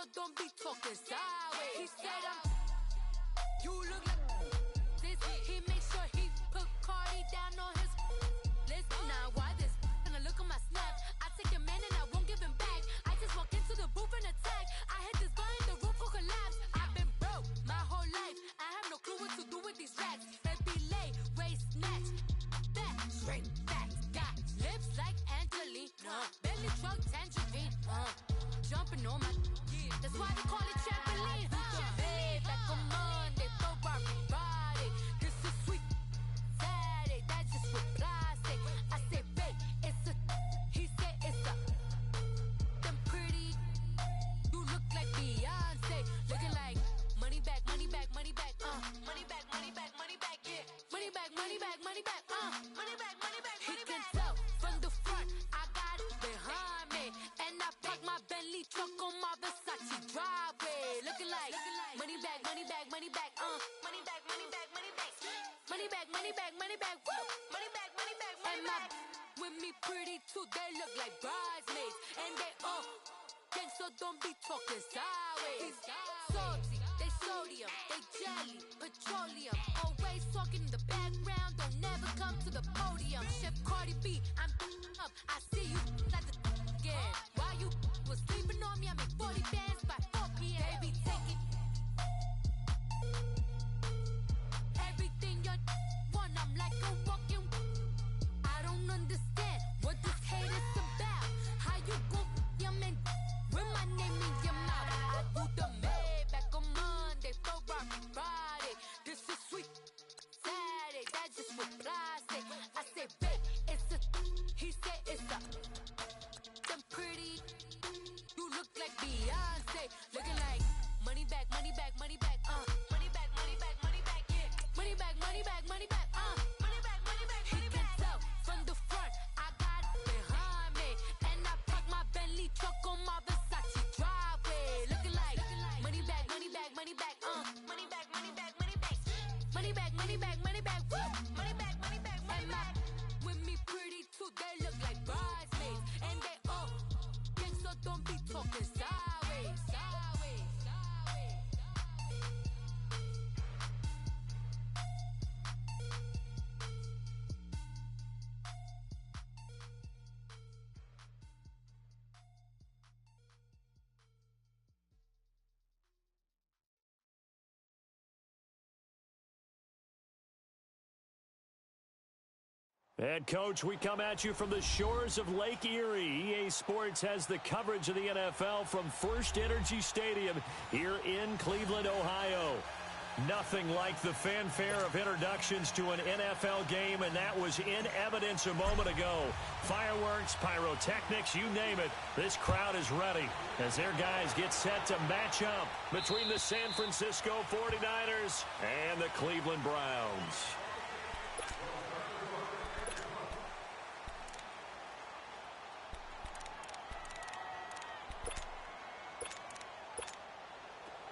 so don't be talking sideways. He said you look like this. He makes sure he put Cardi down on his list. Now why this? Gonna look at my snap. I take your man and I won't give him back. I just walk into the booth and attack. I hit this button, the roof will collapse. I've been broke my whole life. I have no clue what to do with these rats. Baby lay, waist snatch, back, straight back. Got lips like Angelina, belly truck tangerine. Jumping on my, that's why they call it trampoline. Babe, like a Monday, Ferrari body. This is sweet Saturday, that's just with plastic. I say, babe, it's a, he said it's a. Them pretty, you look like Beyonce, looking like money back, money back, money back, money back, money back, money back, yeah, money back, money back, money back, money back, money back. He can tell from the front, I got it behind me, and I park my Bentley truck on my Versace driveway, looking like money back, money back, money back, money back, money back, money back, money back, money back, money back, woo, money back, money back, money back. With me pretty too, they look like bridesmaids, and they all gang, so don't be talking sideways. Salty, they sodium, they jelly, petroleum, always talking in the background, don't never come to the podium. Chef Cardi B, I'm up, I see you like the again. Why you was sleeping on me? I make 40 bands by 4 p.m. Baby, take it. Everything you want, I'm like a walking. I don't understand what this hate is about. How you go your man with my name in your mouth? I do the Maybach on Monday, Ferrari Friday. This is sweet Saturday, that's just with plastic. I say, babe, it's a, he said it's a. Them pretty, you look like Beyonce, looking like money back, money back, money back, money back, money back, money back, yeah, money back, money back, money back, money back, money back. He can tell from the front, I got it behind me, and I park my Bentley truck on my Versace driveway, looking like money back, money back, money back, money back, money back, money back, money back, money back, money back, woo, money back, money back, money back. With me pretty too, they look like bridesmaids, and they all gang, so don't be talking sideways, sideways, sideways. And, Coach, we come at you from the shores of Lake Erie. EA Sports has the coverage of the NFL from First Energy Stadium here in Cleveland, Ohio. Nothing like the fanfare of introductions to an NFL game, and that was in evidence a moment ago. Fireworks, pyrotechnics, you name it. This crowd is ready as their guys get set to match up between the San Francisco 49ers and the Cleveland Browns.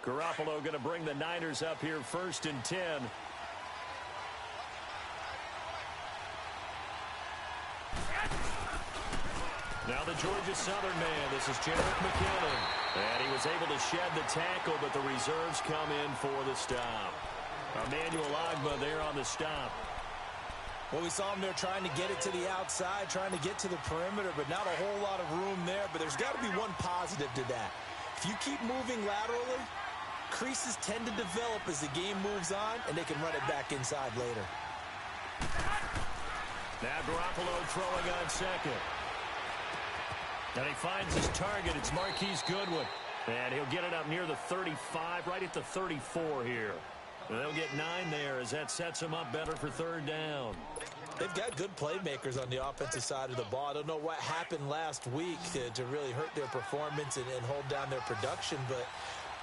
Garoppolo going to bring the Niners up here 1st and 10. Now the Georgia Southern man. This is Jerick McKinnon. And he was able to shed the tackle, but the reserves come in for the stop. Emmanuel Ogbah there on the stop. Well, we saw him there trying to get it to the outside, trying to get to the perimeter, but not a whole lot of room there. But there's got to be one positive to that. If you keep moving laterally, creases tend to develop as the game moves on, and they can run it back inside later. Now Garoppolo throwing on second. And he finds his target. It's Marquise Goodwin. And he'll get it up near the 35, right at the 34 here. And they'll get 9 there as that sets them up better for 3rd down. They've got good playmakers on the offensive side of the ball. I don't know what happened last week to really hurt their performance and hold down their production, but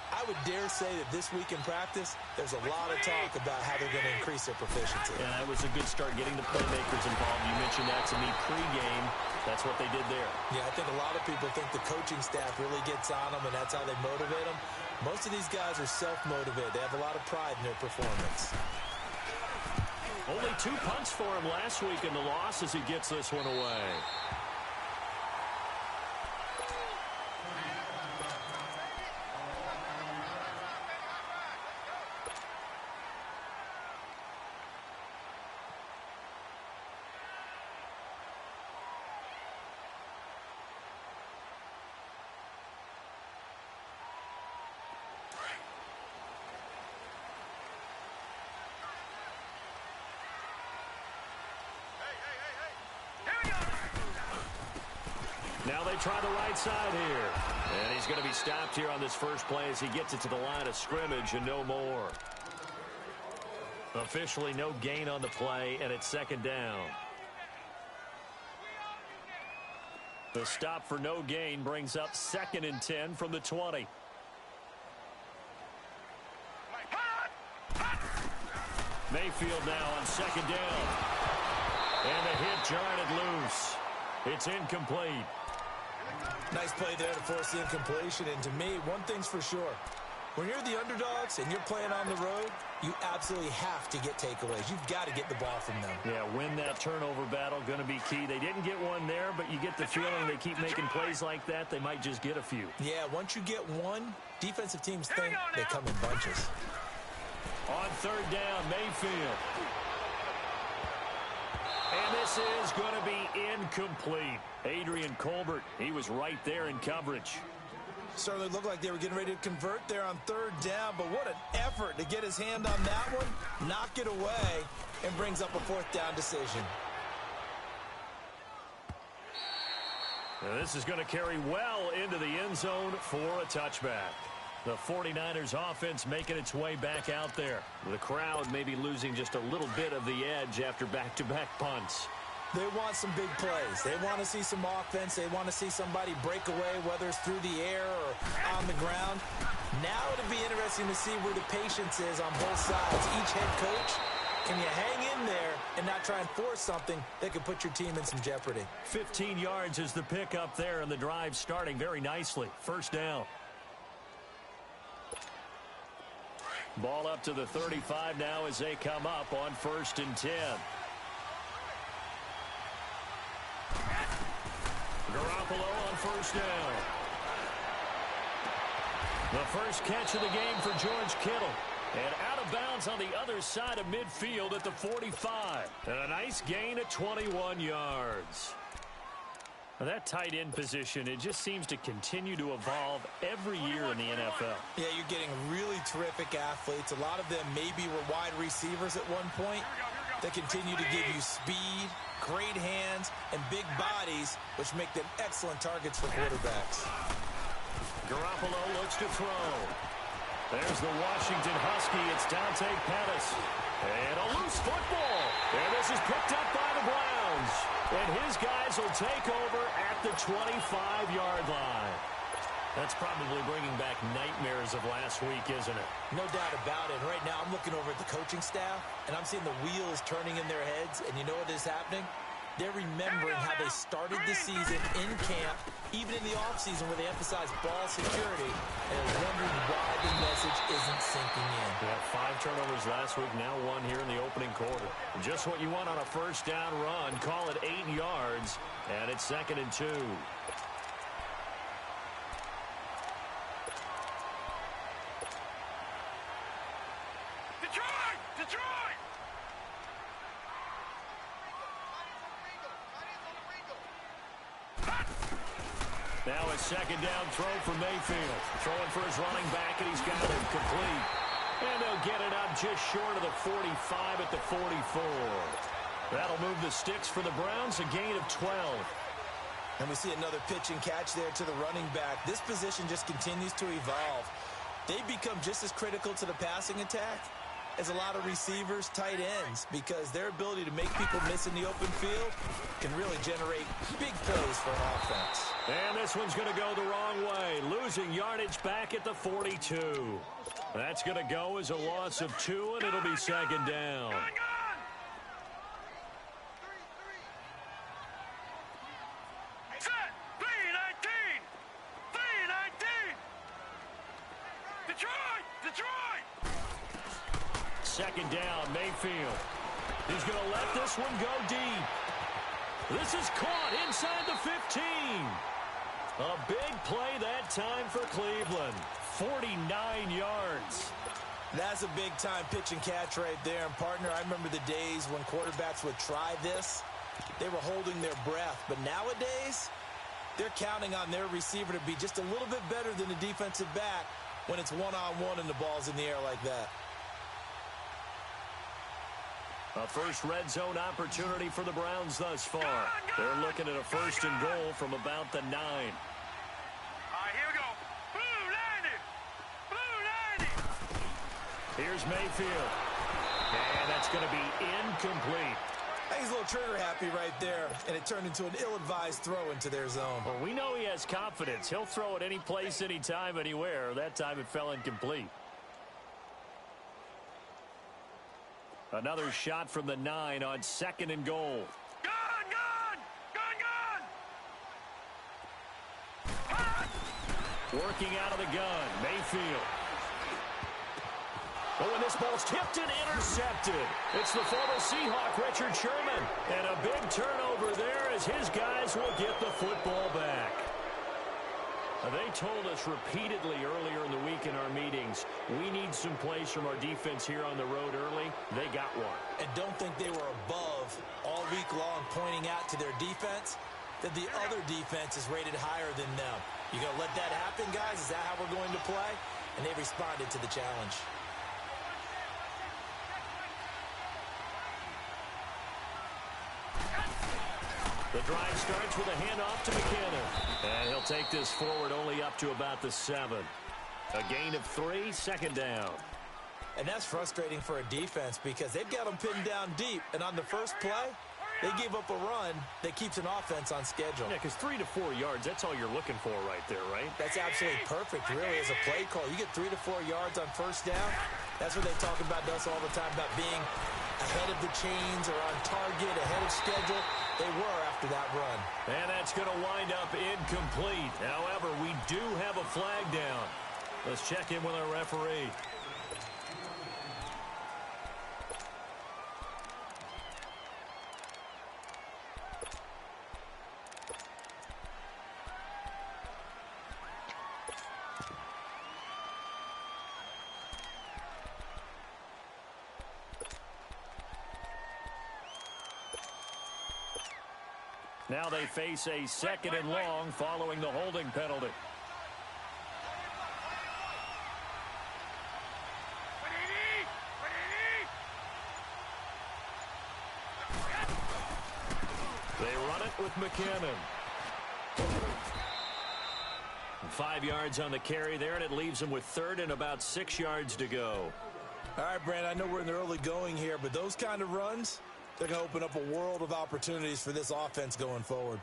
I would dare say that this week in practice, there's a lot of talk about how they're going to increase their proficiency. Yeah, that was a good start getting the playmakers involved. You mentioned that to me pregame. That's what they did there. Yeah, I think a lot of people think the coaching staff really gets on them, and that's how they motivate them. Most of these guys are self-motivated. They have a lot of pride in their performance. Only 2 punts for him last week in the loss as he gets this one away. they try the right side here. And he's going to be stopped here on this first play as he gets it to the line of scrimmage and no more. Officially no gain on the play, and it's second down. The stop for no gain brings up 2nd and 10 from the 20. Mayfield now on second down. And the hit jarred it loose. It's incomplete. Nice play there to force the incompletion. And to me, one thing's for sure. When you're the underdogs and you're playing on the road, you absolutely have to get takeaways. You've got to get the ball from them. Yeah, win that turnover battle, going to be key. They didn't get one there, but you get the feeling they keep making plays like that, they might just get a few. Yeah, once you get one, defensive teams think they come in bunches. On third down, Mayfield. And this is going to be incomplete. Adrian Colbert, he was right there in coverage. Certainly looked like they were getting ready to convert there on third down, but what an effort to get his hand on that one, knock it away, and brings up a fourth down decision. Now this is going to carry well into the end zone for a touchback. The 49ers offense making its way back out there. The crowd may be losing just a little bit of the edge after back-to-back punts. They want some big plays. They want to see some offense. They want to see somebody break away, whether it's through the air or on the ground. Now it'll be interesting to see where the patience is on both sides. Each head coach, can you hang in there and not try and force something that could put your team in some jeopardy? 15 yards is the pickup there, and the drive starting very nicely. First down. Ball up to the 35 now as they come up on 1st and 10. Garoppolo on first down. The first catch of the game for George Kittle. And out of bounds on the other side of midfield at the 45. And a nice gain of 21 yards. Now that tight end position, it just seems to continue to evolve every year in the NFL. Yeah, you're getting really terrific athletes. A lot of them maybe were wide receivers at one point. They continue to give you speed, great hands, and big bodies, which make them excellent targets for quarterbacks. Garoppolo looks to throw. There's the Washington Husky. It's Dante Pettis. And a loose football. And this is picked up by the Browns. And his guys will take over at the 25-yard line. That's probably bringing back nightmares of last week, isn't it? No doubt about it. Right now I'm looking over at the coaching staff, and I'm seeing the wheels turning in their heads. And you know what is happening? They're remembering how they started the season in camp, even in the offseason where they emphasized ball security, and they're wondering why the message isn't sinking in. Yeah, 5 turnovers last week, now 1 here in the opening quarter. Just what you want on a first down run. Call it 8 yards, and it's 2nd and 2. Detroit! Now a second down throw for Mayfield. Throwing for his running back, and he's got it complete. And they'll get it up just short of the 45 at the 44. That'll move the sticks for the Browns, a gain of 12. And we see another pitch and catch there to the running back. This position just continues to evolve. They become just as critical to the passing attack as a lot of receivers, tight ends, because their ability to make people miss in the open field can really generate big plays for an offense. And this one's going to go the wrong way, losing yardage back at the 42. That's going to go as a loss of 2, and it'll be second down. Second down, Mayfield. He's going to let this one go deep. This is caught inside the 15. A big play that time for Cleveland. 49 yards. That's a big-time pitch and catch right there. And, partner, I remember the days when quarterbacks would try this. They were holding their breath. But nowadays, they're counting on their receiver to be just a little bit better than the defensive back when it's one-on-one and the ball's in the air like that. A first red zone opportunity for the Browns thus far. They're looking at a 1st and goal from about the 9. All right, here we go. Blue 90. Here's Mayfield. And that's going to be incomplete. He's a little trigger happy right there, and it turned into an ill-advised throw into their zone. Well, we know he has confidence. He'll throw it any place, anytime, anywhere. That time it fell incomplete. Another shot from the 9 on 2nd and goal. Gun! Working out of the gun, Mayfield. Oh, and this ball's tipped and intercepted. It's the former Seahawk, Richard Sherman. And a big turnover there as his guys will get the football back. They told us repeatedly earlier in the week in our meetings, we need some plays from our defense here on the road early. They got one. And don't think they were above all week long pointing out to their defense that the other defense is rated higher than them. You going to let that happen, guys? Is that how we're going to play? And they responded to the challenge. The drive starts with a handoff to McKinnon. And he'll take this forward only up to about the 7. A gain of 3, 2nd down. And that's frustrating for a defense because they've got them pinned down deep. And on the first play, they gave up a run that keeps an offense on schedule. Yeah, because 3 to 4 yards, that's all you're looking for right there, right? That's absolutely perfect, really, as a play call. You get 3 to 4 yards on 1st down. That's what they talk about to us all the time, about being ahead of the chains or on target, ahead of schedule. They were after that run. And that's going to wind up incomplete. However, we do have a flag down. Let's check in with our referee. Now they face a 2nd and long following the holding penalty. They run it with McKinnon. 5 yards on the carry there, and it leaves them with 3rd and about 6 yards to go. All right, Brandon, I know we're in the early going here, but those kind of runs, they're going to open up a world of opportunities for this offense going forward.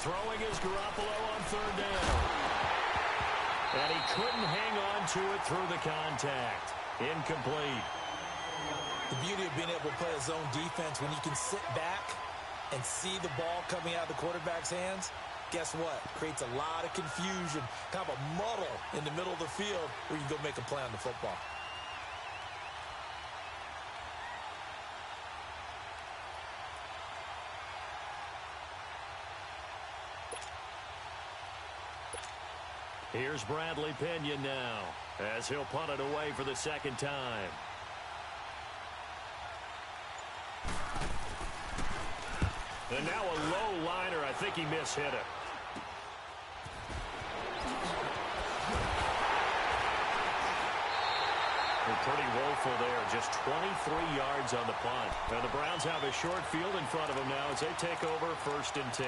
Throwing is Garoppolo on 3rd down. And he couldn't hang on to it through the contact. Incomplete. The beauty of being able to play a zone defense when you can sit back and see the ball coming out of the quarterback's hands, guess what? Creates a lot of confusion, kind of a muddle in the middle of the field where you can go make a play on the football. Here's Bradley Pinion now as he'll punt it away for the 2nd time. And now a low liner. I think he mishit it. They're pretty woeful there. Just 23 yards on the punt. And the Browns have a short field in front of them now as they take over 1st and 10.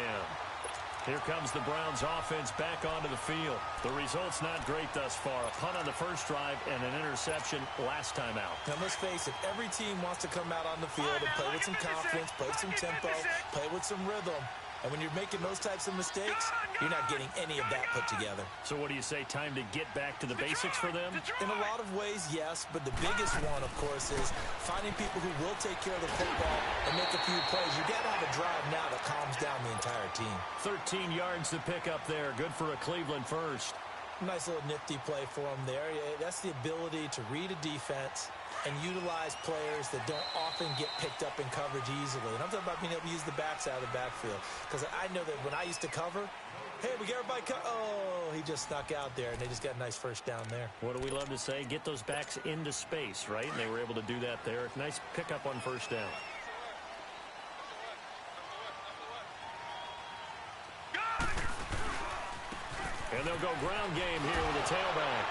Here comes the Browns offense back onto the field. The result's not great thus far. A punt on the first drive and an interception last time out. Now, let's face it, every team wants to come out on the field and play with some confidence, play with some tempo, play with some rhythm. And when you're making those types of mistakes, you're not getting any of that put together. So what do you say, time to get back to the basics for them? In a lot of ways, yes, but the biggest one, of course, is finding people who will take care of the football and make a few plays. You got to have a drive now that calms down the entire team. 13 yards to pick up there. Good for a Cleveland first. Nice little nifty play for him there. Yeah, that's the ability to read a defense and utilize players that don't often get picked up in coverage easily. And I'm talking about being able to use the backside of the backfield. Because I know that when I used to cover, hey, we get everybody oh, he just snuck out there, and they just got a nice first down there. What do we love to say? Get those backs into space, right? And they were able to do that there. Nice pickup on first down. And they'll go ground game here with a tailback.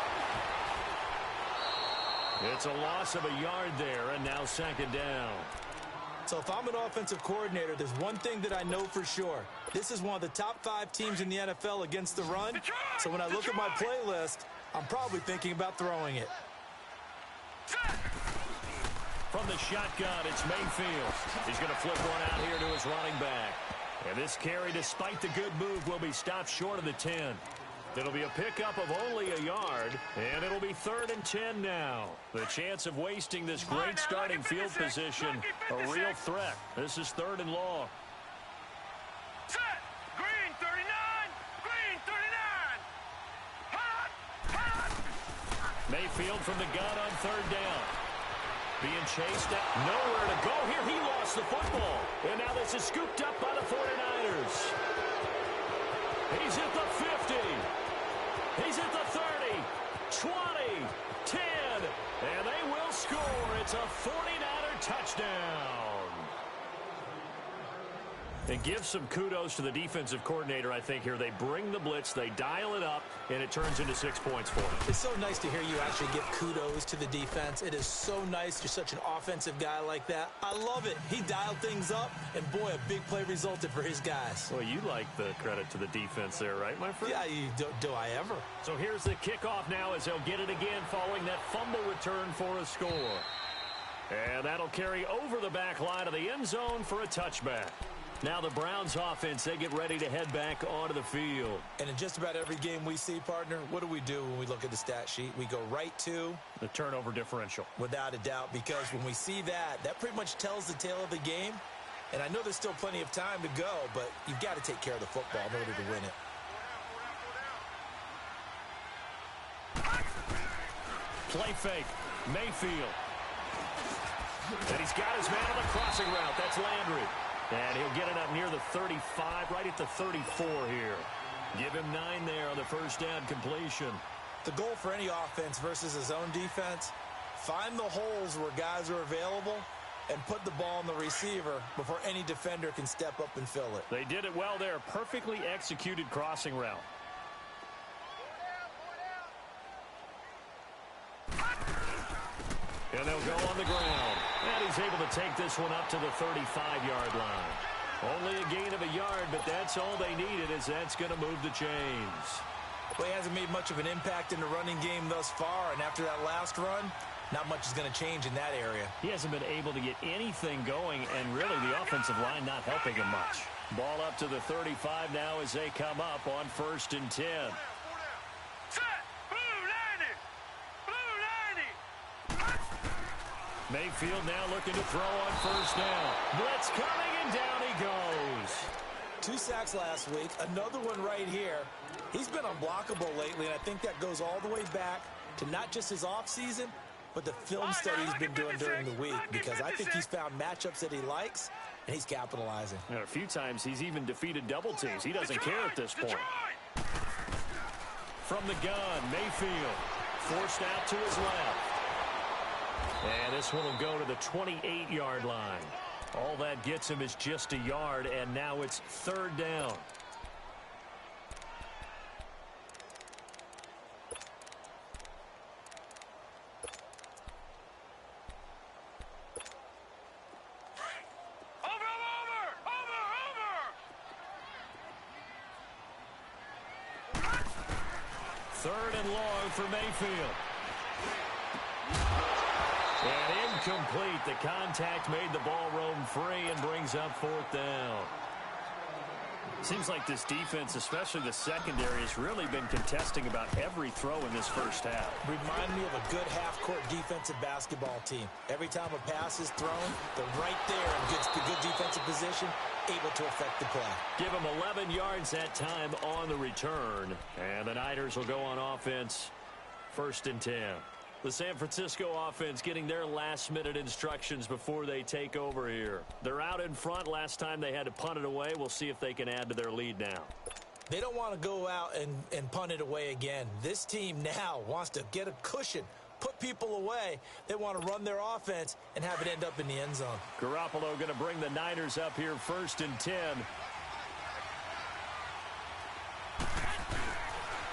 It's a loss of a yard there, and now second down. So if I'm an offensive coordinator, there's one thing that I know for sure. This is one of the top 5 teams in the NFL against the run. So when I look at my playlist, I'm probably thinking about throwing it. From the shotgun, it's Mayfield. He's going to flip one out here to his running back. And this carry, despite the good move, will be stopped short of the 10. It'll be a pickup of only a yard, and it'll be 3rd and 10 now. The chance of wasting this great starting field position, a real threat. This is 3rd and long. Set. Green 39. Green 39. Hot. Hot. Mayfield from the gun on 3rd down. Being chased out. Nowhere to go here. He lost the football. And now this is scooped up by the 49ers. He's at the 50. He's at the 30, 20, 10, and they will score. It's a 49er touchdown. And give some kudos to the defensive coordinator, I think, here. They bring the blitz, they dial it up, and it turns into 6 points for them. It's so nice to hear you actually give kudos to the defense. It is so nice. You're such an offensive guy like that. I love it. He dialed things up, and boy, a big play resulted for his guys. Well, you like the credit to the defense there, right, my friend? Yeah, do I ever? So here's the kickoff now as they'll get it again following that fumble return for a score. And that'll carry over the back line of the end zone for a touchback. Now the Browns offense, they get ready to head back onto the field. And in just about every game we see, partner, what do we do when we look at the stat sheet? We go right to the turnover differential. Without a doubt, because when we see that, that pretty much tells the tale of the game. And I know there's still plenty of time to go, but you've got to take care of the football in order to win it. Play fake. Mayfield. And he's got his man on the crossing route. That's Landry. And he'll get it up near the 35, right at the 34 here. Give him 9 there on the first down completion. The goal for any offense versus his own defense, find the holes where guys are available and put the ball on the receiver before any defender can step up and fill it. They did it well there. Perfectly executed crossing route. And they'll go on the ground. And he's able to take this one up to the 35-yard line. Only a gain of a yard, but that's all they needed, as that's going to move the chains. Well, he hasn't made much of an impact in the running game thus far, and after that last run, not much is going to change in that area. He hasn't been able to get anything going, and really the offensive line not helping him much. Ball up to the 35 now as they come up on 1st and 10. Mayfield now looking to throw on first down. Blitz coming, and down he goes. 2 sacks last week, another one right here. He's been unblockable lately, and I think that goes all the way back to not just his offseason, but the film study he's been doing during the week, because I think he's found matchups that he likes, and he's capitalizing. And a few times he's even defeated double teams. He doesn't care at this point. From the gun, Mayfield forced out to his left. And this one will go to the 28-yard line. All that gets him is just a yard, and now it's 3rd down. Third and long for Mayfield. And incomplete. The contact made the ball roam free and brings up 4th down. Seems like this defense, especially the secondary, has really been contesting about every throw in this first half. Remind me of a good half-court defensive basketball team. Every time a pass is thrown, they're right there in good defensive position, able to affect the play. Give them 11 yards that time on the return. And the Niners will go on offense, 1st and 10. The San Francisco offense getting their last-minute instructions before they take over here. They're out in front. Last time they had to punt it away. We'll see if they can add to their lead now. They don't want to go out and punt it away again. This team now wants to get a cushion, put people away. They want to run their offense and have it end up in the end zone. Garoppolo going to bring the Niners up here 1st and 10.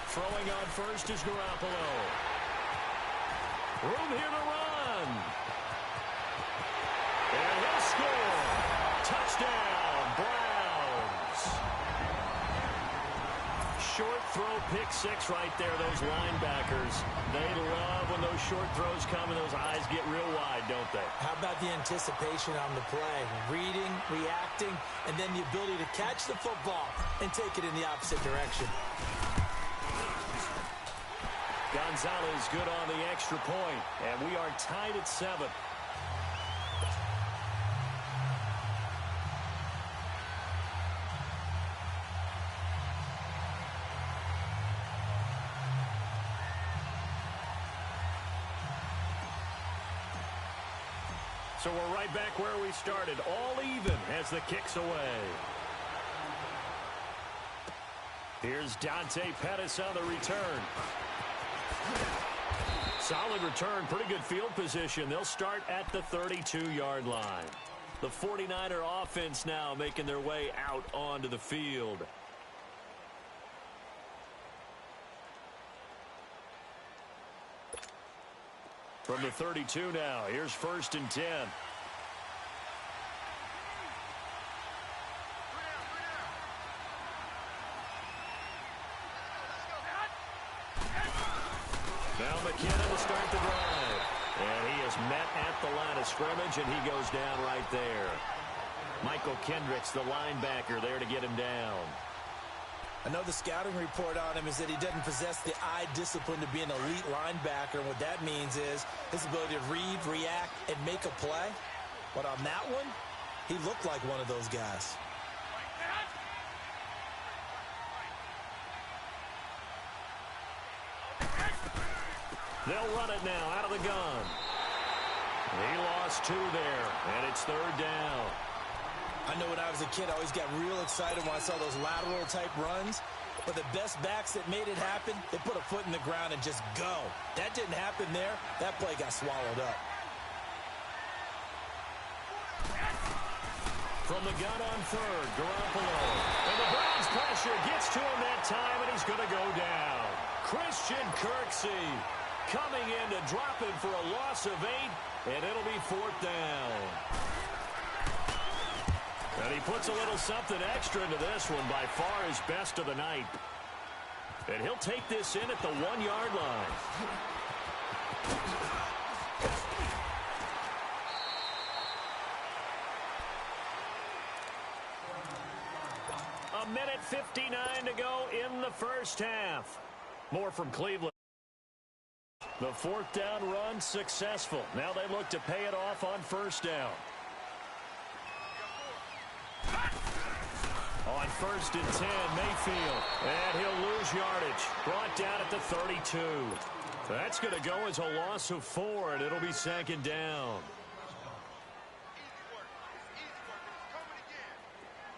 Throwing on first is Garoppolo. Room here to run. And he'll score. Touchdown, Browns. Short throw, pick six right there, those linebackers. They love when those short throws come and those eyes get real wide, don't they? How about the anticipation on the play? Reading, reacting, and then the ability to catch the football and take it in the opposite direction. Gonzalez good on the extra point, and we are tied at 7. So we're right back where we started, all even as the kick's away. Here's Dante Pettis on the return. Solid return, pretty good field position. They'll start at the 32-yard line. The 49er offense now making their way out onto the field. From the 32 now, here's 1st and 10. Now McKinnon to start the drive. And he is met at the line of scrimmage, and he goes down right there. Michael Kendricks, the linebacker, there to get him down. I know the scouting report on him is that he doesn't possess the eye discipline to be an elite linebacker. And what that means is his ability to read, react, and make a play. But on that one, he looked like one of those guys. They'll run it now out of the gun. He lost 2 there, and it's 3rd down. I know when I was a kid, I always got real excited when I saw those lateral-type runs. But the best backs that made it happen, they put a foot in the ground and just go. That didn't happen there. That play got swallowed up. From the gun on 3rd, Garoppolo. And the Browns pressure gets to him that time, and he's going to go down. Christian Kirksey coming in to drop him for a loss of 8, and it'll be 4th down. And he puts a little something extra into this one, by far his best of the night. And he'll take this in at the 1-yard line. A minute 59 to go in the first half. More from Cleveland. The 4th down run successful. Now they look to pay it off on 1st down. On 1st and 10, Mayfield. And he'll lose yardage. Brought down at the 32. That's going to go as a loss of 4, and it'll be 2nd down.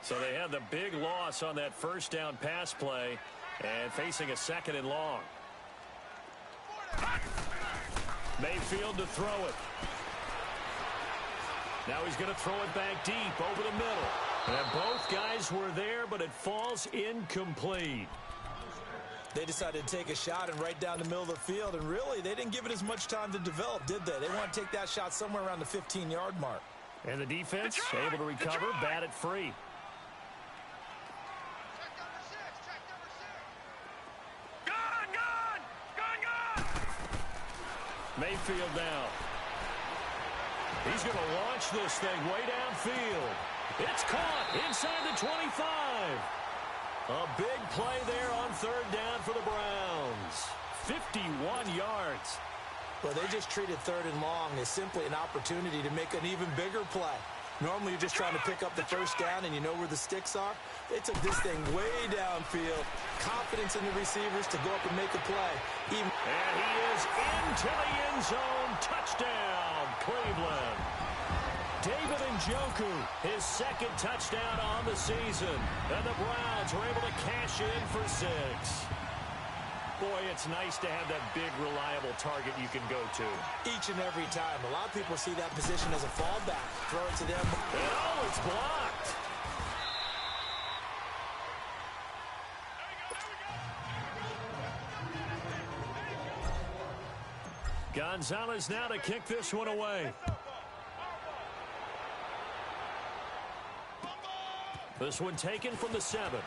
So they had the big loss on that 1st down pass play and facing a 2nd and long. Mayfield to throw it. Now he's going to throw it back deep over the middle. And both guys were there, but it falls incomplete. They decided to take a shot and right down the middle of the field, and really, they didn't give it as much time to develop, did they? They want to take that shot somewhere around the 15-yard mark. And the defense able to recover, bat it free. Mayfield now. He's going to launch this thing way downfield. It's caught inside the 25. A big play there on third down for the Browns. 51 yards. Well, they just treated third and long as simply an opportunity to make an even bigger play. Normally, you're just trying to pick up the first down, and you know where the sticks are. They took this thing way downfield. Confidence in the receivers to go up and make a play. And he is into the end zone. Touchdown, Cleveland. David Njoku, his second touchdown on the season. And the Browns were able to cash in for 6. Boy, it's nice to have that big, reliable target you can go to. Each and every time. A lot of people see that position as a fallback. Throw it to them. Oh, it's blocked. Gonzalez now to kick this one away. This one taken from the 7.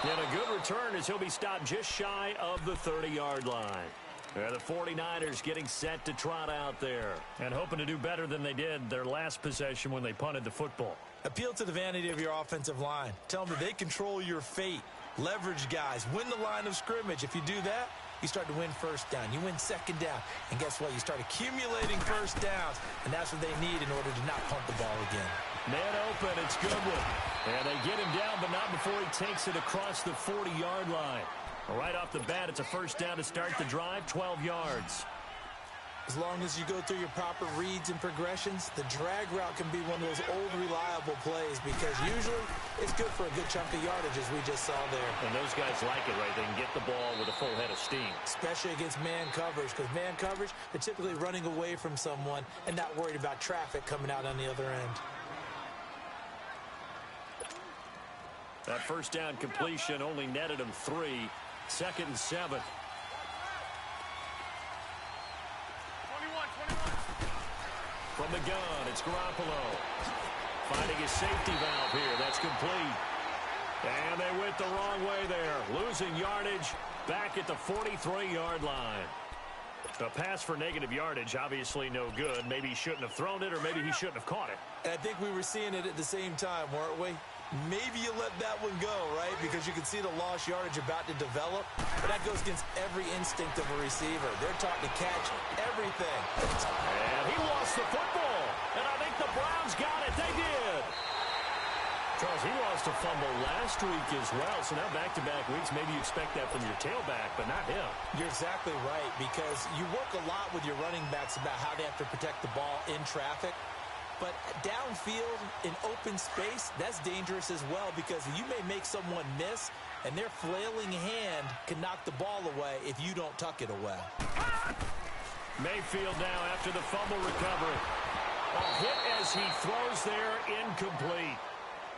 And a good return as he'll be stopped just shy of the 30-yard line. The 49ers getting set to trot out there and hoping to do better than they did their last possession when they punted the football. Appeal to the vanity of your offensive line. Tell them that they control your fate. Leverage guys. Win the line of scrimmage. If you do that, you start to win first down. You win second down. And guess what? You start accumulating first downs. And that's what they need in order to not punt the ball again. Man open. It's Goodwin. And they get him down, but not before he takes it across the 40-yard line. Right off the bat, it's a first down to start the drive, 12 yards. As long as you go through your proper reads and progressions, the drag route can be one of those old reliable plays because usually it's good for a good chunk of yardage as we just saw there. And those guys like it, right? They can get the ball with a full head of steam. Especially against man coverage because man coverage, they're typically running away from someone and not worried about traffic coming out on the other end. That first down completion only netted him 3. 2nd and 7. From the gun, it's Garoppolo. Finding his safety valve here. That's complete. And they went the wrong way there. Losing yardage back at the 43-yard line. A pass for negative yardage, obviously no good. Maybe he shouldn't have thrown it, or maybe he shouldn't have caught it. And I think we were seeing it at the same time, weren't we? Maybe you let that one go, right? Because you can see the lost yardage about to develop. But that goes against every instinct of a receiver. They're taught to catch everything. And he lost the football. And I think the Browns got it. They did. Charles, he lost a fumble last week as well. So now back-to-back weeks, maybe you expect that from your tailback, but not him. You're exactly right, because you work a lot with your running backs about how they have to protect the ball in traffic. But downfield, in open space, that's dangerous as well because you may make someone miss, and their flailing hand can knock the ball away if you don't tuck it away. Mayfield now after the fumble recovery. A hit as he throws there, incomplete.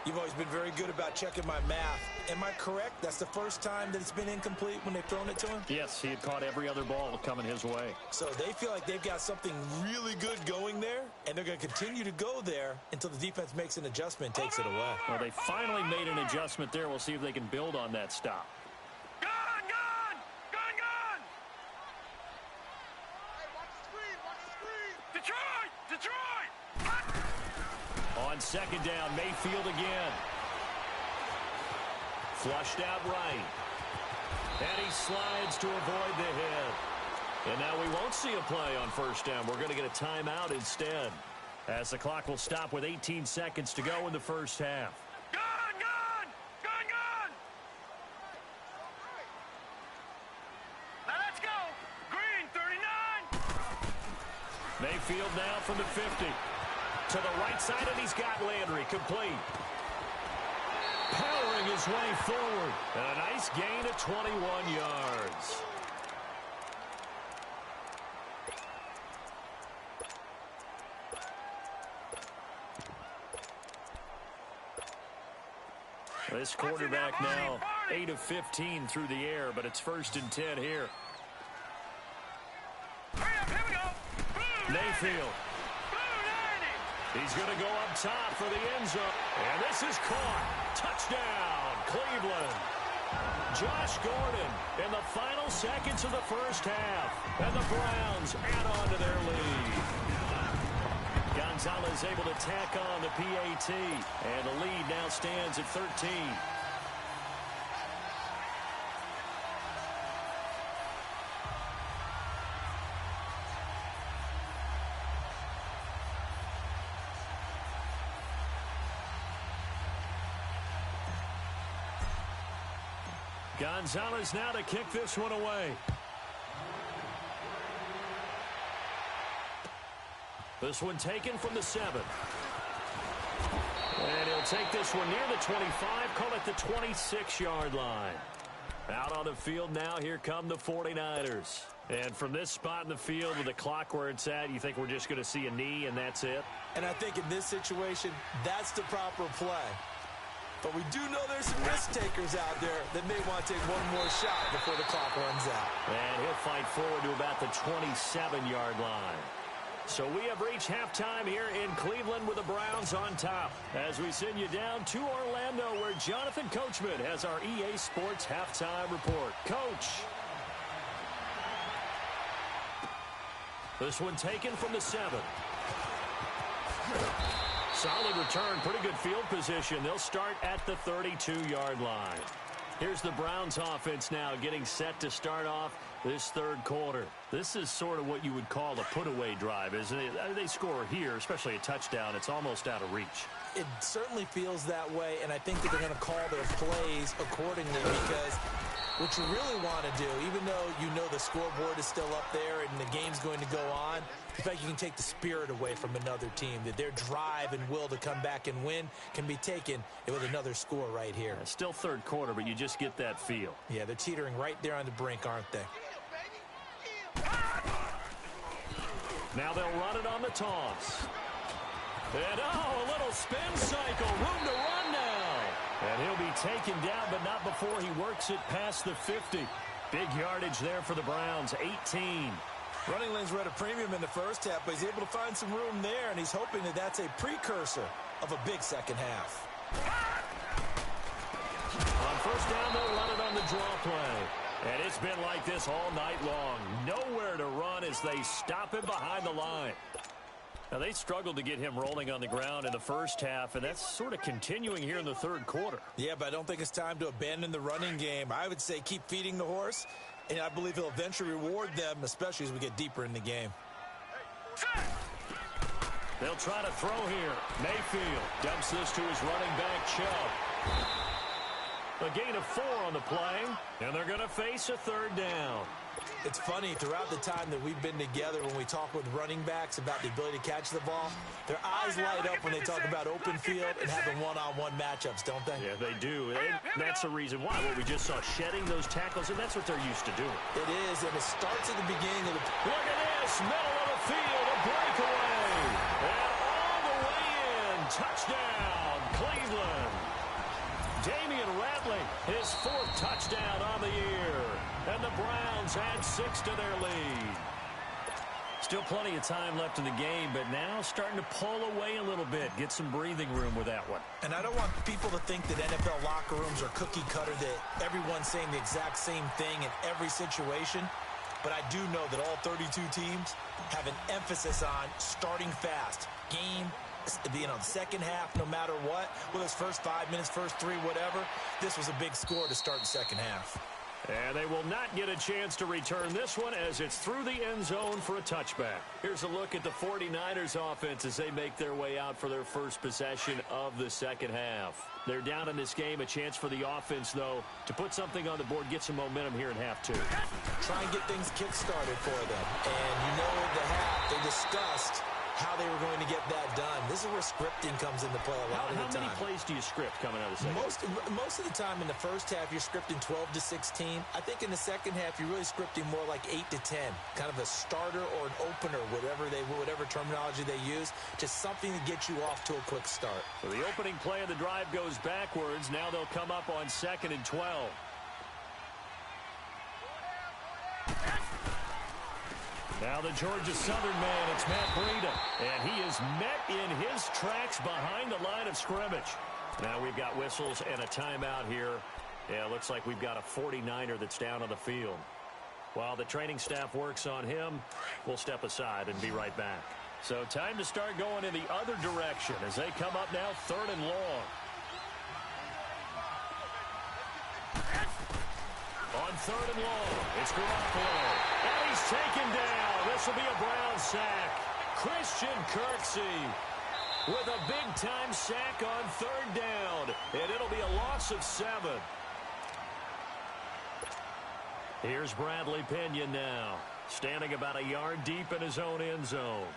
You've always been very good about checking my math. Am I correct? That's the first time that it's been incomplete when they've thrown it to him? Yes, he had caught every other ball coming his way. So they feel like they've got something really good going there, and they're going to continue to go there until the defense makes an adjustment and takes it away. Well, they finally made an adjustment there. We'll see if they can build on that stop. Gun! Gun! Gun! Gun! Hey, watch the screen! Watch the screen! Detroit! Detroit! On second down, Mayfield again. Flushed out right. And he slides to avoid the hit. And now we won't see a play on first down. We're going to get a timeout instead, as the clock will stop with 18 seconds to go in the first half. Gun! Gun! Gun! Gun! Now let's go! Green, 39! Mayfield now from the 50. To the right side, and he's got Landry complete. Powering his way forward. And a nice gain of 21 yards. This quarterback now 8 of 15 through the air, but it's 1st and 10 here. Hurry up, here we go! Mayfield. He's going to go up top for the end zone. And this is caught. Touchdown, Cleveland. Josh Gordon in the final seconds of the first half. And the Browns add on to their lead. Gonzalez able to tack on the PAT. And the lead now stands at 13. Gonzalez now to kick this one away. This one taken from the 7. And he'll take this one near the 25, call it the 26-yard line. Out on the field now, here come the 49ers. And from this spot in the field with the clock where it's at, you think we're just going to see a knee and that's it? And I think in this situation, that's the proper play. But we do know there's some risk takers out there that may want to take one more shot before the clock runs out. And he'll fight forward to about the 27-yard line. So we have reached halftime here in Cleveland with the Browns on top. As we send you down to Orlando where Jonathan Coachman has our EA Sports halftime report. Coach. This one taken from the 7. Solid return, pretty good field position. They'll start at the 32-yard line. Here's the Browns offense now getting set to start off this third quarter. This is sort of what you would call a put-away drive, isn't it? They score here, especially a touchdown. It's almost out of reach. It certainly feels that way, and I think that they're going to call their plays accordingly because what you really want to do, even though you know the scoreboard is still up there and the game's going to go on, in fact, you can take the spirit away from another team, that their drive and will to come back and win can be taken with another score right here. Still third quarter, but you just get that feel. Yeah, they're teetering right there on the brink, aren't they? Now they'll run it on the toss. And, a little spin cycle. Room to run now. And he'll be taken down, but not before he works it past the 50. Big yardage there for the Browns, 18. Running lanes were at a premium in the first half, but he's able to find some room there, and he's hoping that that's a precursor of a big second half. On first down, they'll run it on the draw play. And it's been like this all night long. Nowhere to run as they stop him behind the line. Now, they struggled to get him rolling on the ground in the first half, and that's sort of continuing here in the third quarter. Yeah, but I don't think it's time to abandon the running game. I would say keep feeding the horse, and I believe he'll eventually reward them, especially as we get deeper in the game. They'll try to throw here. Mayfield dumps this to his running back, Chubb. A gain of 4 on the play, and they're going to face a third down. It's funny, throughout the time that we've been together, when we talk with running backs about the ability to catch the ball, their eyes light up when they talk about open field and having one-on-one matchups, don't they? Yeah, they do. And that's the reason why. What we just saw, shedding those tackles, and that's what they're used to doing. It is, and it starts at the beginning of the... Look at this, middle of the field, a breakaway. And all the way in, touchdown, Cleveland. Damian Ratley, his 4th touchdown on the year. And the Browns add 6 to their lead. Still plenty of time left in the game, but now starting to pull away a little bit, get some breathing room with that one. And I don't want people to think that NFL locker rooms are cookie cutter, that everyone's saying the exact same thing in every situation. But I do know that all 32 teams have an emphasis on starting fast. Game being on the second half, no matter what, whether it's first 5 minutes, first 3, whatever, this was a big score to start the second half. And they will not get a chance to return this one as it's through the end zone for a touchback. Here's a look at the 49ers offense as they make their way out for their first possession of the second half. They're down in this game. A chance for the offense, though, to put something on the board, get some momentum here in half 2. Try and get things kick-started for them. And you know, in the half, they discussed how they were going to get that done. This is where scripting comes into play a lot of the time. How many plays do you script coming out of the second? Most of the time in the first half, you're scripting 12 to 16. I think in the second half, you're really scripting more like 8 to 10. Kind of a starter or an opener, whatever terminology they use. Just something to get you off to a quick start. So the opening play of the drive goes backwards. Now they'll come up on 2nd and 12. Now the Georgia Southern man, it's Matt Breida. And he is met in his tracks behind the line of scrimmage. Now we've got whistles and a timeout here. Yeah, it looks like we've got a 49er that's down on the field. While the training staff works on him, we'll step aside and be right back. So time to start going in the other direction as they come up now 3rd and long. On 3rd and long, it's Garoppolo. And he's taken down. This will be a Brown sack. Christian Kirksey with a big-time sack on 3rd down. And it'll be a loss of 7. Here's Bradley Pinion now, standing about a yard deep in his own end zone.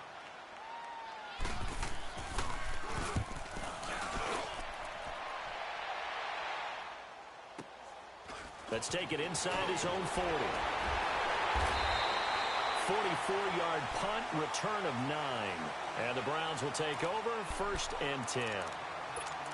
Let's take it inside his own 40. 44-yard punt, return of 9. And the Browns will take over, 1st and 10.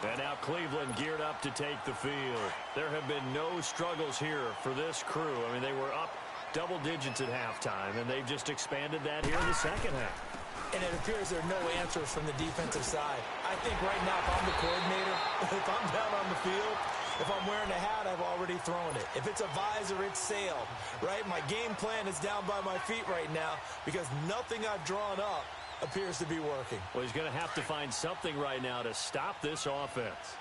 And now Cleveland geared up to take the field. There have been no struggles here for this crew. I mean, they were up double digits at halftime, and they've just expanded that here in the second half. And it appears there are no answers from the defensive side. I think right now, if I'm the coordinator, if I'm down on the field, if I'm wearing a hat, I've already thrown it. If it's a visor, it's sailed, right? My game plan is down by my feet right now because nothing I've drawn up appears to be working. Well, he's going to have to find something right now to stop this offense.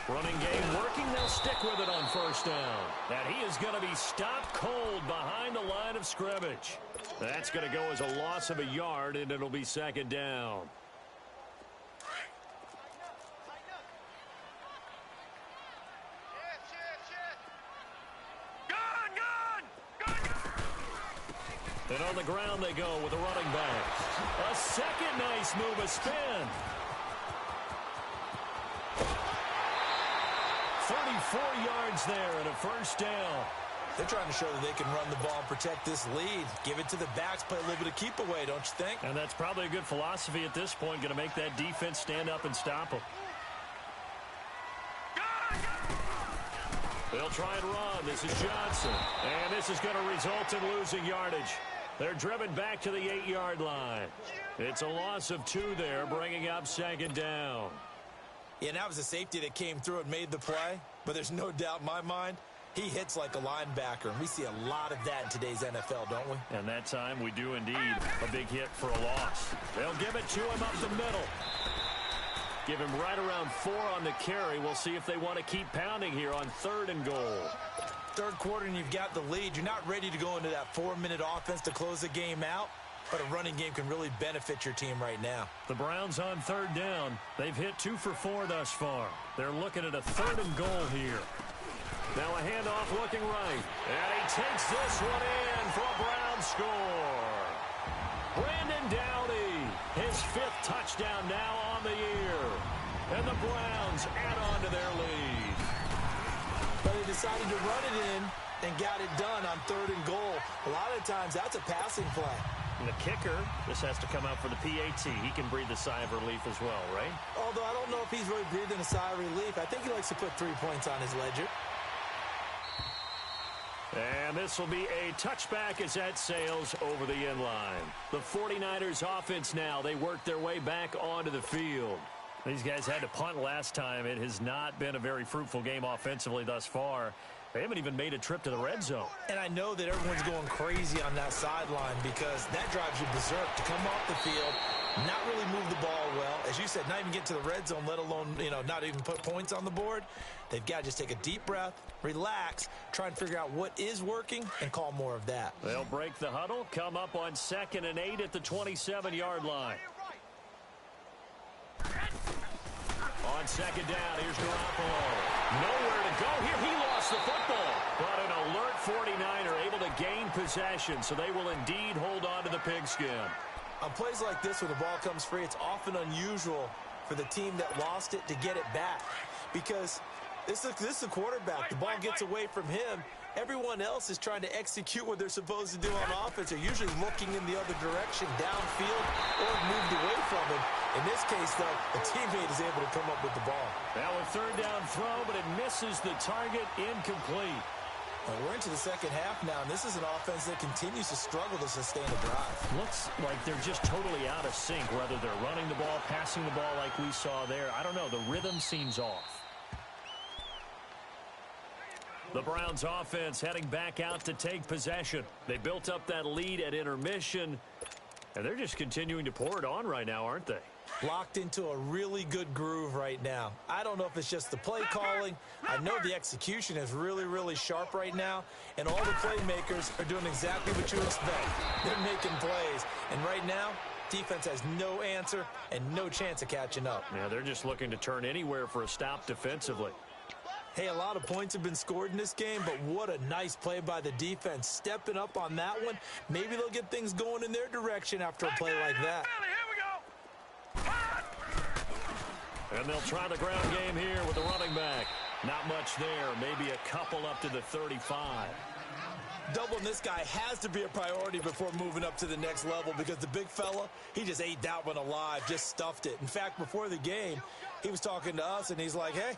Running game working. They'll stick with it on 1st down. And he is going to be stopped cold behind the line of scrimmage. That's going to go as a loss of a yard, and it'll be 2nd down. And on the ground they go with a running back. A second nice move, a spin. 34 yards there and a 1st down. They're trying to show that they can run the ball and protect this lead. Give it to the backs, play a little bit of keep away, don't you think? And that's probably a good philosophy at this point, going to make that defense stand up and stop them. They'll try and run. This is Johnson. And this is going to result in losing yardage. They're driven back to the 8-yard line. It's a loss of 2 there, bringing up 2nd down. Yeah, and that was a safety that came through and made the play. But there's no doubt in my mind, he hits like a linebacker. And we see a lot of that in today's NFL, don't we? And that time we do indeed. A big hit for a loss. They'll give it to him up the middle. Give him right around 4 on the carry. We'll see if they want to keep pounding here on 3rd and goal. 3rd quarter and you've got the lead. You're not ready to go into that 4-minute offense to close the game out. But a running game can really benefit your team right now. The Browns on 3rd down. They've hit 2 for 4 thus far. They're looking at a 3rd and goal here. Now a handoff looking right. And he takes this one in for a Brown score. Brandon Downey, his 5th touchdown now on the year. And the Browns add on to their lead. But they decided to run it in and got it done on 3rd and goal. A lot of times that's a passing play. And the kicker, this has to come out for the PAT. He can breathe a sigh of relief as well, right? Although I don't know if he's really breathing a sigh of relief. I think he likes to put 3 points on his ledger. And this will be a touchback as that sails over the end line. The 49ers offense now, they work their way back onto the field. These guys had to punt last time. It has not been a very fruitful game offensively thus far. They haven't even made a trip to the red zone. And I know that everyone's going crazy on that sideline because that drives you berserk to come off the field, not really move the ball well. As you said, not even get to the red zone, let alone, not even put points on the board. They've got to just take a deep breath, relax, try and figure out what is working, and call more of that. They'll break the huddle, come up on 2nd and 8 at the 27-yard line. On 2nd down, here's Garoppolo. Nowhere to go here. He lost the football. But an alert 49er able to gain possession, so they will indeed hold on to the pigskin. On plays like this where the ball comes free, it's often unusual for the team that lost it to get it back. Because this is a quarterback. The ball gets away from him. Everyone else is trying to execute what they're supposed to do on offense. They're usually looking in the other direction, downfield, or moved away from him. In this case, though, a teammate is able to come up with the ball. Now a 3rd down throw, but it misses the target, incomplete. Well, we're into the second half now, and this is an offense that continues to struggle to sustain a drive. Looks like they're just totally out of sync, whether they're running the ball, passing the ball like we saw there. I don't know. The rhythm seems off. The Browns offense heading back out to take possession. They built up that lead at intermission, and they're just continuing to pour it on right now, aren't they? Locked into a really good groove right now. I don't know if it's just the play calling. I know the execution is really, really sharp right now, and all the playmakers are doing exactly what you expect. They're making plays, and right now, defense has no answer and no chance of catching up. Yeah, they're just looking to turn anywhere for a stop defensively. Hey, a lot of points have been scored in this game, but what a nice play by the defense. Stepping up on that one, maybe they'll get things going in their direction after a play like that. And they'll try the ground game here with the running back. Not much there, maybe a couple up to the 35. Doubling this guy has to be a priority before moving up to the next level because the big fella, he just ate that one alive, just stuffed it. In fact, before the game, he was talking to us, and he's like, hey,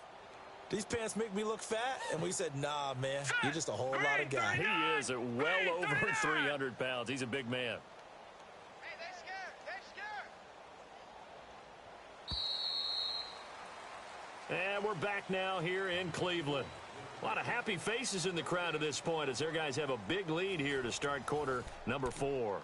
these pants make me look fat? And we said, nah, man, you're just a whole lot of guy. He is at well over 300 pounds. He's a big man. Hey, they're scared. They're scared. And we're back now here in Cleveland. A lot of happy faces in the crowd at this point as their guys have a big lead here to start quarter number 4.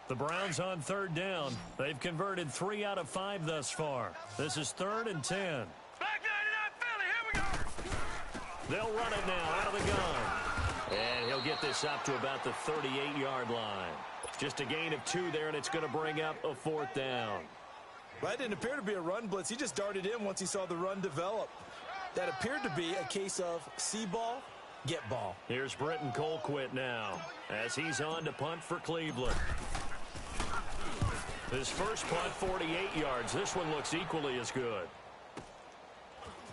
The Browns on third down. They've converted 3 out of 5 thus far. This is 3rd and 10. Back 99 Philly, here we go. They'll run it now out of the gun. And he'll get this up to about the 38-yard line. Just a gain of 2 there, and it's going to bring up a 4th down. That didn't appear to be a run blitz. He just darted in once he saw the run develop. That appeared to be a case of see ball, get ball. Here's Britton Colquitt now as he's on to punt for Cleveland. His first punt, 48 yards. This one looks equally as good.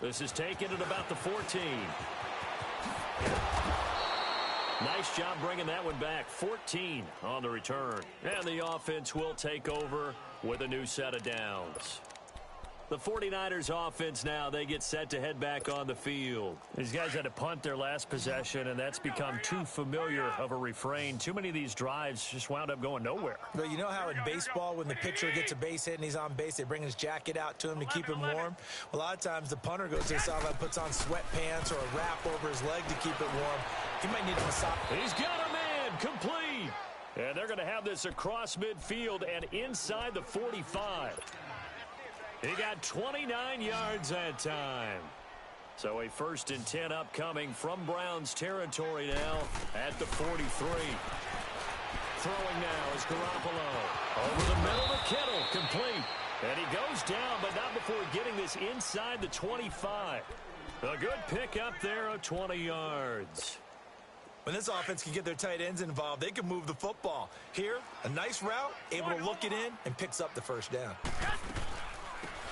This is taken at about the 14. Nice job bringing that one back. 14 on the return. And the offense will take over with a new set of downs. The 49ers offense now, they get set to head back on the field. These guys had to punt their last possession, and that's become too familiar of a refrain. Too many of these drives just wound up going nowhere. But you know how in baseball, when the pitcher gets a base hit and he's on base, they bring his jacket out to him to keep him warm? A lot of times the punter goes to the sideline, puts on sweatpants or a wrap over his leg to keep it warm. He might need a massage. He's got a man complete. And they're going to have this across midfield and inside the 45. He got 29 yards that time. So a 1st and 10 upcoming from Browns territory now at the 43. Throwing now is Garoppolo. Over the middle to Kittle, complete. And he goes down, but not before getting this inside the 25. A good pick up there of 20 yards. When this offense can get their tight ends involved, they can move the football. Here, a nice route, able to look it in, and picks up the 1st down.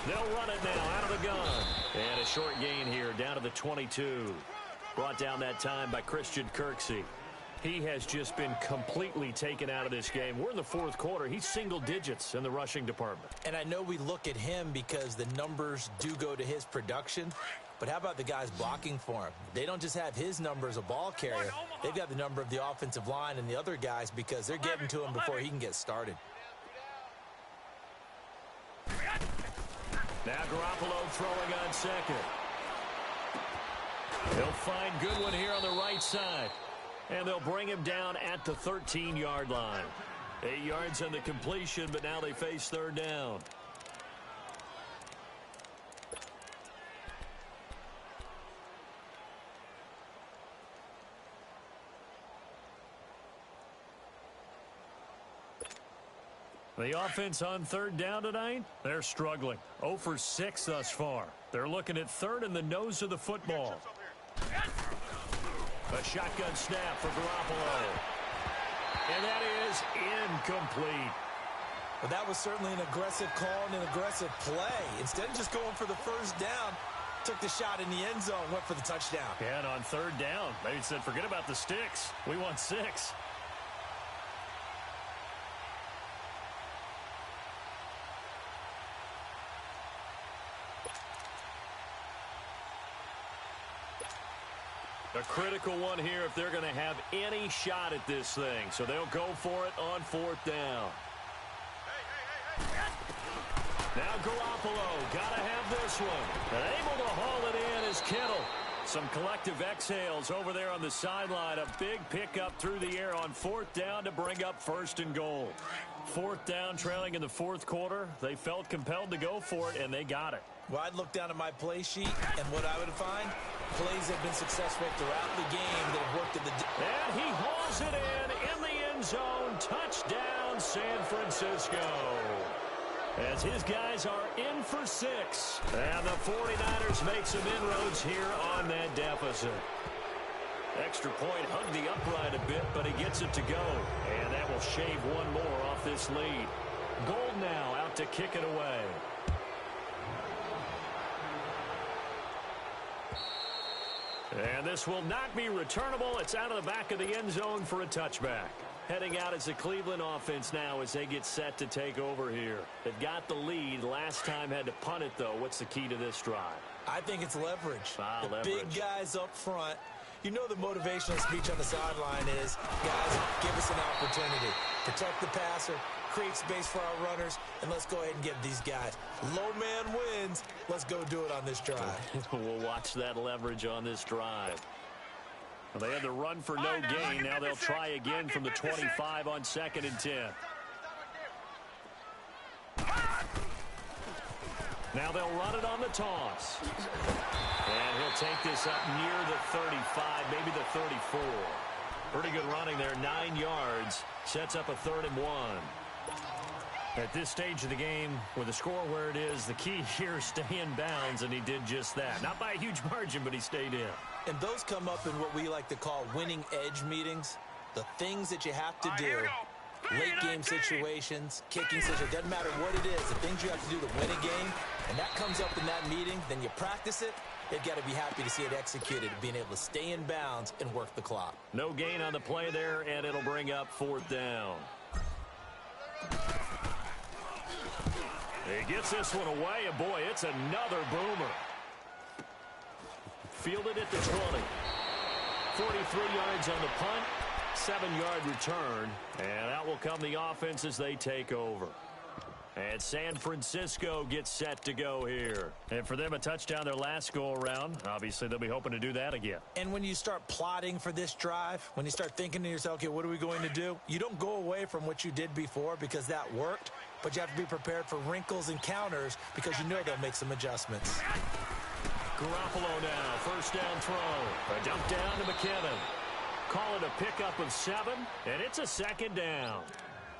They'll run it now out of the gun. And a short gain here down to the 22. Brought down that time by Christian Kirksey. He has just been completely taken out of this game. We're in the 4th quarter. He's single digits in the rushing department. And I know we look at him because the numbers do go to his production. But how about the guys blocking for him? They don't just have his number as a ball carrier. They've got the number of the offensive line and the other guys because they're getting to him before he can get started. Now Garoppolo throwing on second. He'll find Goodwin here on the right side. And they'll bring him down at the 13-yard line. 8 yards on the completion, but now they face 3rd down. The offense on 3rd down tonight, they're struggling. 0 for 6 thus far. They're looking at 3rd in the nose of the football. A shotgun snap for Garoppolo. And that is incomplete. Well, that was certainly an aggressive call and an aggressive play. Instead of just going for the 1st down, took the shot in the end zone, went for the touchdown. Yeah, and on 3rd down, they said, forget about the sticks. We want 6. A critical one here if they're going to have any shot at this thing. So they'll go for it on 4th down. Now Garoppolo, gotta have this one. And able to haul it in is Kittle. Some collective exhales over there on the sideline. A big pickup through the air on 4th down to bring up 1st and goal. 4th down, trailing in the 4th quarter. They felt compelled to go for it, and they got it. Well, I'd look down at my play sheet, and what I would find, plays have been successful throughout the game that have worked at the... And he hauls it in the end zone. Touchdown, San Francisco. As his guys are in for 6. And the 49ers make some inroads here on that deficit. Extra point hugged the upright a bit, but he gets it to go. And that will shave one more off this lead. Gold now out to kick it away. And this will not be returnable. It's out of the back of the end zone for a touchback. Heading out as the Cleveland offense now as they get set to take over here. They've got the lead. Last time had to punt it, though. What's the key to this drive? I think it's leverage. Leverage. Big guys up front. You know the motivational speech on the sideline is, guys, give us an opportunity. Protect the passer, create space for our runners, and let's go ahead and get these guys. Low man wins. Let's go do it on this drive. We'll watch that leverage on this drive. Well, they had to run for no gain. Now they'll try again from the 25 on 2nd and 10. Now they'll run it on the toss. And he'll take this up near the 35, maybe the 34. Pretty good running there, 9 yards. Sets up a 3rd and 1. At this stage of the game, with the score where it is, the key here is stay in bounds, and he did just that. Not by a huge margin, but he stayed in. And those come up in what we like to call winning edge meetings. The things that you have to do. Late game situations, kicking situations, doesn't matter what it is, the things you have to do to win a game, and that comes up in that meeting, then you practice it. They've got to be happy to see it executed, being able to stay in bounds and work the clock. No gain on the play there, and it'll bring up 4th down. He gets this one away, and boy, it's another boomer. Fielded at the 20. 43 yards on the punt. 7-yard return, and out will come the offense as they take over. And San Francisco gets set to go here. And for them, a touchdown their last go-around. Obviously, they'll be hoping to do that again. And when you start plotting for this drive, when you start thinking to yourself, okay, what are we going to do? You don't go away from what you did before because that worked, but you have to be prepared for wrinkles and counters because you know they'll make some adjustments. Garoppolo now, 1st down throw. A dump down to McKinnon. Call it a pickup of 7, and it's a 2nd down.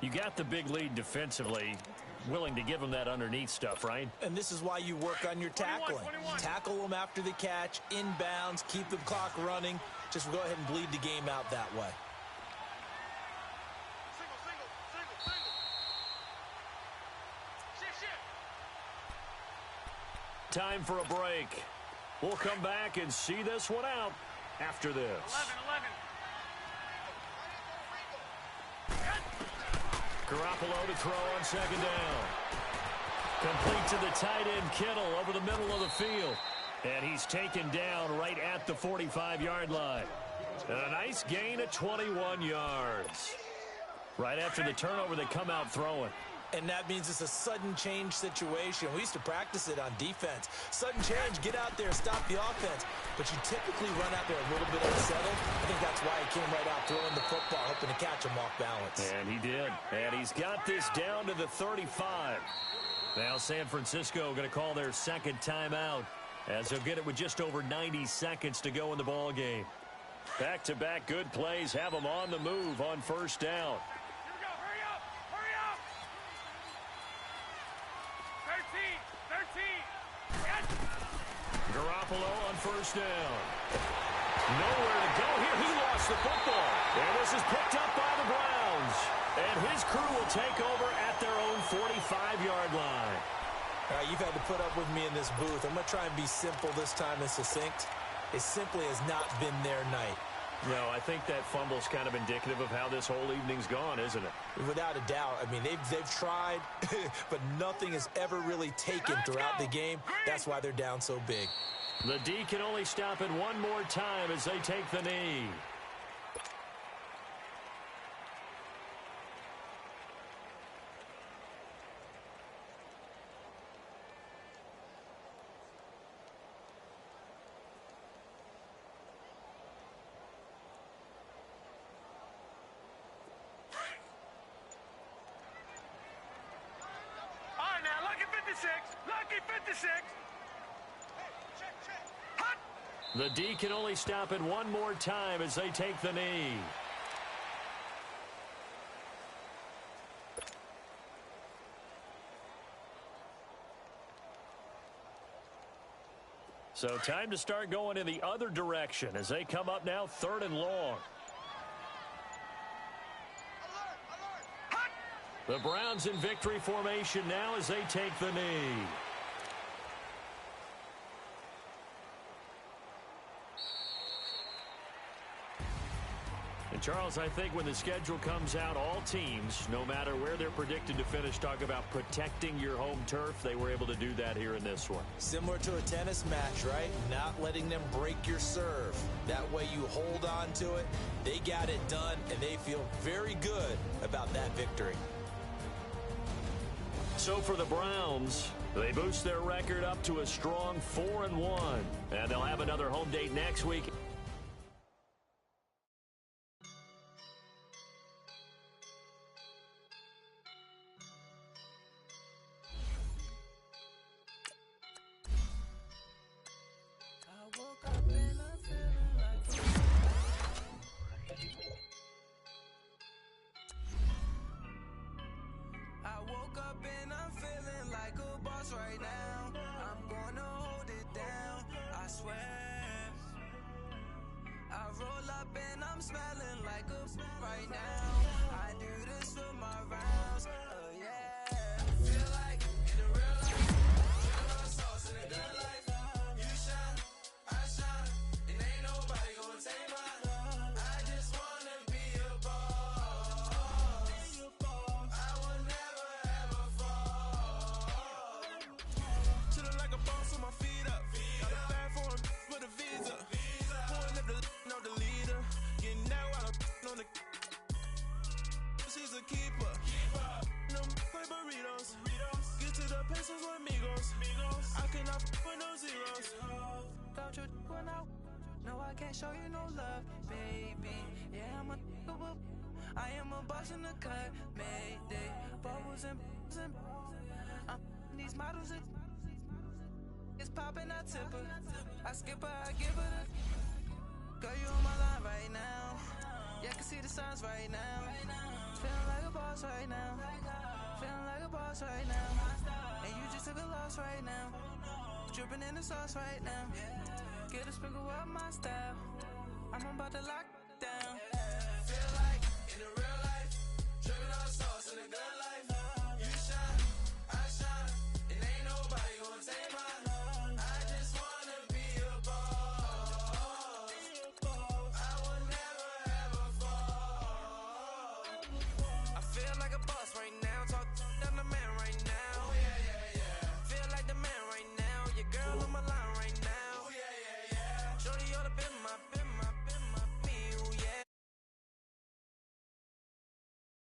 You got the big lead defensively. Willing to give them that underneath stuff, right? And this is why you work on your tackling. 21. Tackle them after the catch, inbounds, keep the clock running. Just go ahead and bleed the game out that way. Time for a break. We'll come back and see this one out after this. 11. Garoppolo to throw on 2nd down. Complete to the tight end, Kittle, over the middle of the field. And he's taken down right at the 45-yard line. And a nice gain of 21 yards. Right after the turnover, they come out throwing. And that means it's a sudden change situation. We used to practice it on defense. Sudden change, get out there, stop the offense. But you typically run out there a little bit unsettled. I think that's why he came right out throwing the football, hoping to catch him off balance. And he did. And he's got this down to the 35. Now San Francisco going to call their 2nd timeout as they'll get it with just over 90 seconds to go in the ball game. Back-to-back good plays have them on the move on 1st down. Garoppolo on 1st down. Nowhere to go here. He lost the football. And this is picked up by the Browns. And his crew will take over at their own 45-yard line. All right, you've had to put up with me in this booth. I'm going to try and be simple this time and succinct. It simply has not been their night. No, I think that fumble's kind of indicative of how this whole evening's gone, isn't it? Without a doubt. I mean, they've tried, but nothing has ever really taken throughout the game. That's why they're down so big. The D can only stop it one more time as they take the knee. Rocky 56. Hot. The D can only stop it one more time as they take the knee. So time to start going in the other direction as they come up now 3rd and long. The Browns in victory formation now as they take the knee. And Charles, I think when the schedule comes out, all teams, no matter where they're predicted to finish, talk about protecting your home turf. They were able to do that here in this one. Similar to a tennis match, right? Not letting them break your serve. That way you hold on to it. They got it done, and they feel very good about that victory. So for the Browns, they boost their record up to a strong 4-1. And they'll have another home date next week. Show you no love, baby. Yeah, I am a boss in the cut, Mayday. Bubbles and these models it's popping, I tip her. I skip her, I give her the girl, you on my line right now. Yeah, I can see the signs right now. Feeling like a boss right now. Feeling like a boss right now. And you just took a loss right now. Dripping in the sauce right now. Get a sprinkle up my style. I'm about to lie.